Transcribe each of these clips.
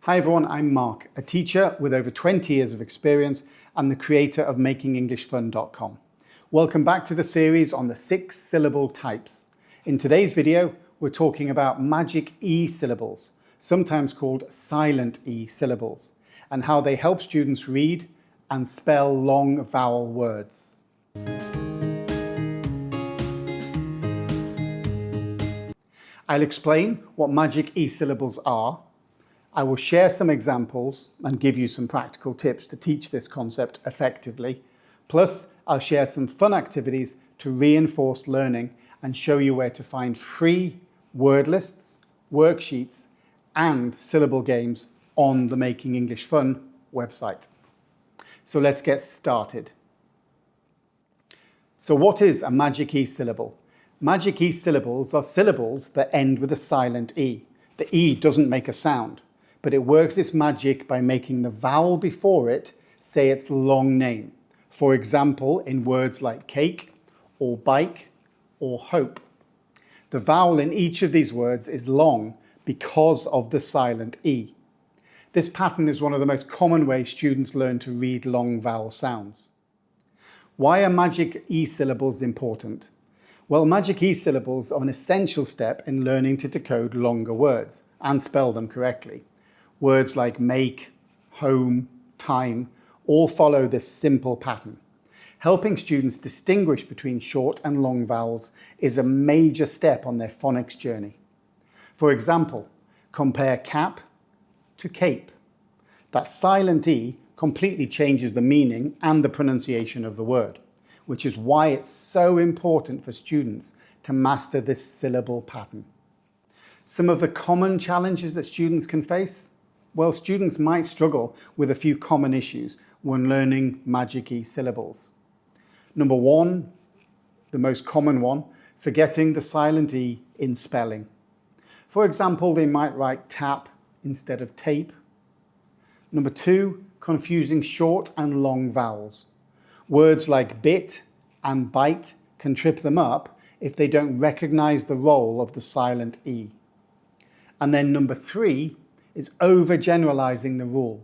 Hi everyone, I'm Mark, a teacher with over 20 years of experience and the creator of makingenglishfun.com. Welcome back to the series on the 6 syllable types. In today's video, we're talking about magic E syllables, sometimes called Silent E syllables, and how they help students read and spell long vowel words. I'll explain what magic E syllables are. I will share some examples and give you some practical tips to teach this concept effectively. Plus, I'll share some fun activities to reinforce learning and show you where to find free word lists, worksheets, and syllable games on the Making English Fun website. So let's get started. So what is a magic E syllable? Magic E syllables are syllables that end with a silent E. The E doesn't make a sound, but it works its magic by making the vowel before it say its long name. For example, in words like cake, or bike, or hope. The vowel in each of these words is long because of the silent E. This pattern is one of the most common ways students learn to read long vowel sounds. Why are magic E syllables important? Well, magic E syllables are an essential step in learning to decode longer words and spell them correctly. Words like make, home, time all follow this simple pattern. Helping students distinguish between short and long vowels is a major step on their phonics journey. For example, compare cap to cape. That silent E completely changes the meaning and the pronunciation of the word, which is why it's so important for students to master this syllable pattern. Some of the common challenges that students can face? Well, students might struggle with a few common issues when learning magic E syllables. Number one, the most common one, forgetting the silent E in spelling. For example, they might write tap instead of tape. Number two, confusing short and long vowels. Words like bit and bite can trip them up if they don't recognize the role of the silent E. And then number three is overgeneralizing the rule.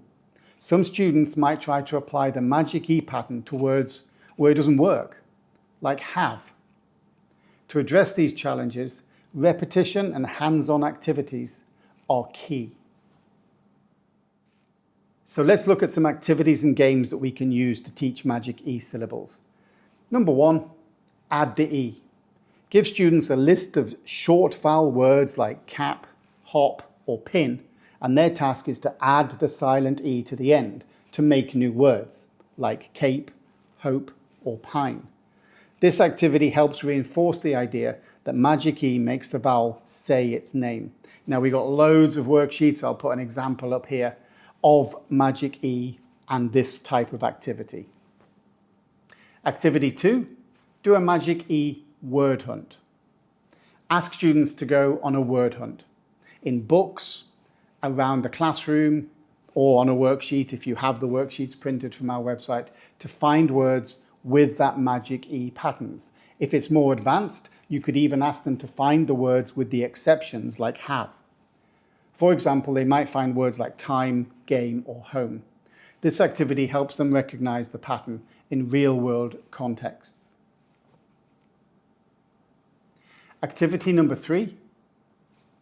Some students might try to apply the magic E pattern to words where it doesn't work, like have. To address these challenges, repetition and hands-on activities are key. So let's look at some activities and games that we can use to teach magic E syllables. Number one, add the E. Give students a list of short vowel words like cap, hop, or pin, and their task is to add the silent E to the end to make new words like cape, hope, or pine. This activity helps reinforce the idea that magic E makes the vowel say its name. Now we've got loads of worksheets. I'll put an example up here of magic E and this type of activity. Activity 2, do a magic E word hunt. Ask students to go on a word hunt in books, around the classroom, or on a worksheet if you have the worksheets printed from our website, to find words with that magic E patterns. If it's more advanced, you could even ask them to find the words with the exceptions like have. For example, they might find words like time, game, or home. This activity helps them recognize the pattern in real-world contexts. Activity number 3,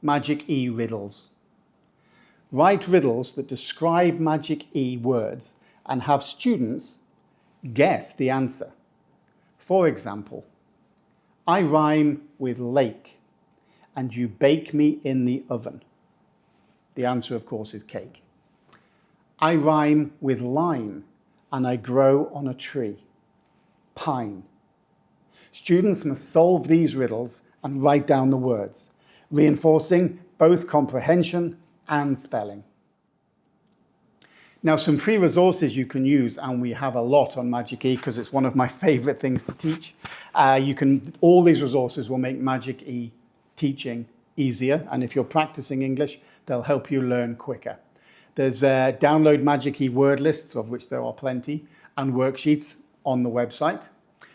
magic E riddles. Write riddles that describe magic E words and have students guess the answer. For example, I rhyme with lake and you bake me in the oven. The answer, of course, is cake. I rhyme with line and I grow on a tree. Pine. Students must solve these riddles and write down the words, reinforcing both comprehension and spelling. Now, some free resources you can use, and we have a lot on magic E because it's one of my favorite things to teach. All these resources will make magic E teaching easier, and if you're practicing English, they'll help you learn quicker. There's download magic E word lists, of which there are plenty, and worksheets on the website.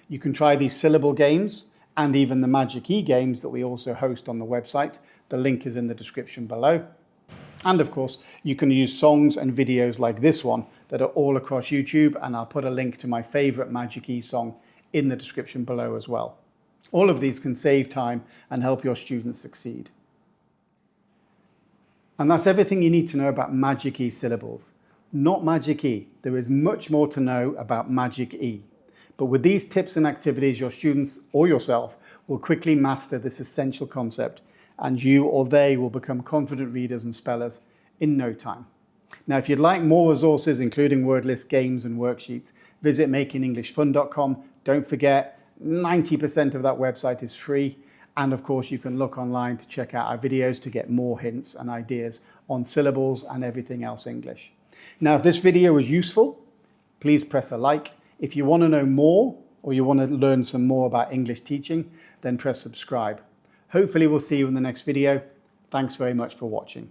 You can try these syllable games and even the magic E games that we also host on the website. The link is in the description below. And of course, you can use songs and videos like this one that are all across YouTube, and I'll put a link to my favorite Magic E song in the description below as well. All of these can save time and help your students succeed. And that's everything you need to know about Magic E Syllables. Not Magic E. There is much more to know about Magic E. But with these tips and activities, your students or yourself will quickly master this essential concept, and you or they will become confident readers and spellers in no time. Now, if you'd like more resources, including word list games and worksheets, visit makingenglishfun.com. Don't forget, 90% of that website is free. And of course, you can look online to check out our videos to get more hints and ideas on syllables and everything else English. Now, if this video was useful, please press a like. If you want to know more or you want to learn some more about English teaching, then press subscribe. Hopefully we'll see you in the next video. Thanks very much for watching.